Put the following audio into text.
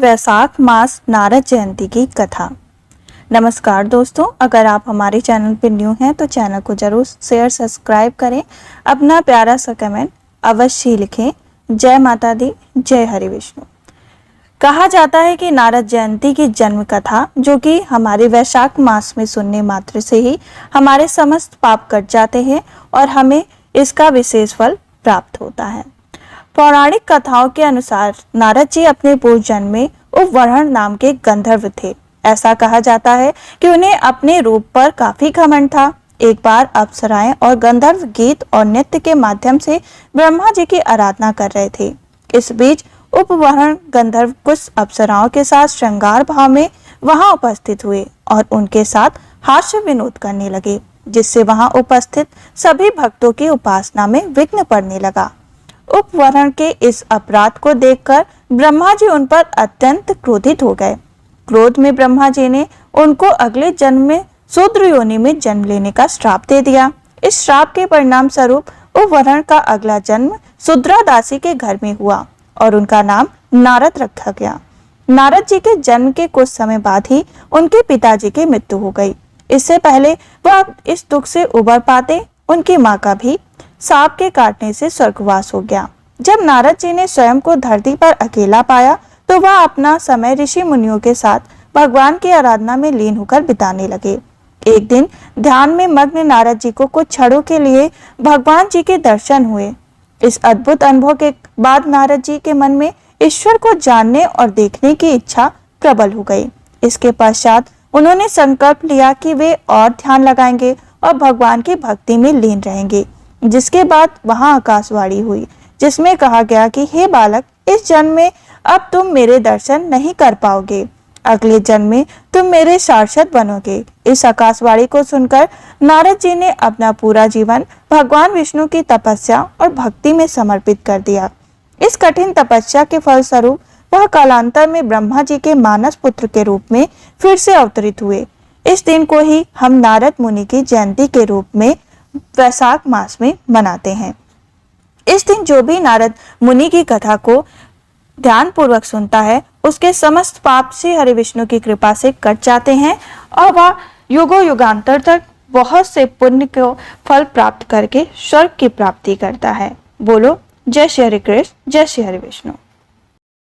वैशाख मास नारद जयंती की कथा। नमस्कार दोस्तों, अगर आप हमारे चैनल पर न्यू हैं तो चैनल को जरूर शेयर सब्सक्राइब करें। अपना प्यारा सा कमेंट अवश्य लिखें। जय माता दी, जय हरि विष्णु। कहा जाता है कि नारद जयंती की जन्म कथा, जो कि हमारे वैशाख मास में सुनने मात्र से ही हमारे समस्त पाप कट जाते हैं और हमें इसका विशेष फल प्राप्त होता है। पौराणिक कथाओं के अनुसार नारद जी अपने पूर्व जन्म में उपवरण नाम के गंधर्व थे। ऐसा कहा जाता है कि उन्हें अपने रूप पर काफी घमंड था। एक बार अप्सराएं और गंधर्व गीत और नृत्य के माध्यम से ब्रह्मा जी की आराधना कर रहे थे। इस बीच उपवरण गंधर्व कुछ अप्सराओं के साथ श्रृंगार भाव में वहां उपस्थित हुए और उनके साथ हास्य विनोद करने लगे, जिससे वहां उपस्थित सभी भक्तों की उपासना में विघ्न पड़ने लगा। उपवरण के इस अपराध को देखकर ब्रह्मा जी उन पर अत्यंत क्रोधित हो गए। क्रोध में ब्रह्मा जी ने उनको अगले जन्म में शूद्र योनि में जन्म लेने का श्राप दे दिया। इस श्राप के परिणाम स्वरूप उपवरण का अगला जन्म शूद्रा दासी के घर में हुआ और उनका नाम नारद रखा गया। नारद जी के जन्म के कुछ समय बाद ही उनके पिताजी की मृत्यु हो गई। इससे पहले वह इस दुख से उबर पाते, उनकी माँ का भी सांप के काटने से स्वर्गवास हो गया। जब नारद जी ने स्वयं को धरती पर अकेला पाया तो वह अपना समय ऋषि मुनियों के साथ भगवान की आराधना में लीन होकर बिताने लगे। एक दिन ध्यान में मग्न नारद जी को कुछ क्षणों के लिए भगवान जी के दर्शन हुए। इस अद्भुत अनुभव के बाद नारद जी के मन में ईश्वर को जानने और देखने की इच्छा प्रबल हो गई। इसके पश्चात उन्होंने संकल्प लिया कि वे और ध्यान लगाएंगे और भगवान की भक्ति में लीन रहेंगे। जिसके बाद वहां आकाशवाणी हुई, जिसमें कहा गया कि हे बालक, इस जन्म में अब तुम मेरे दर्शन नहीं कर पाओगे, अगले जन्म में तुम मेरे सार्षद बनोगे। इस आकाशवाणी को सुनकर नारद जी ने अपना पूरा जीवन भगवान विष्णु की तपस्या और भक्ति में समर्पित कर दिया। इस कठिन तपस्या के फलस्वरूप वह कालांतर में ब्रह्मा जी के मानस पुत्र के रूप में फिर से अवतरित हुए। इस दिन को ही हम नारद मुनि की जयंती के रूप में वैशाख मास में मनाते हैं। इस दिन जो भी नारद मुनि की कथा को ध्यान पूर्वक सुनता है, उसके समस्त पाप से हरि विष्णु की कृपा से कट जाते हैं और वह युगों युगांतर तक बहुत से पुण्य को फल प्राप्त करके स्वर्ग की प्राप्ति करता है। बोलो जय श्री हरि कृष्ण, जय श्री हरि विष्णु।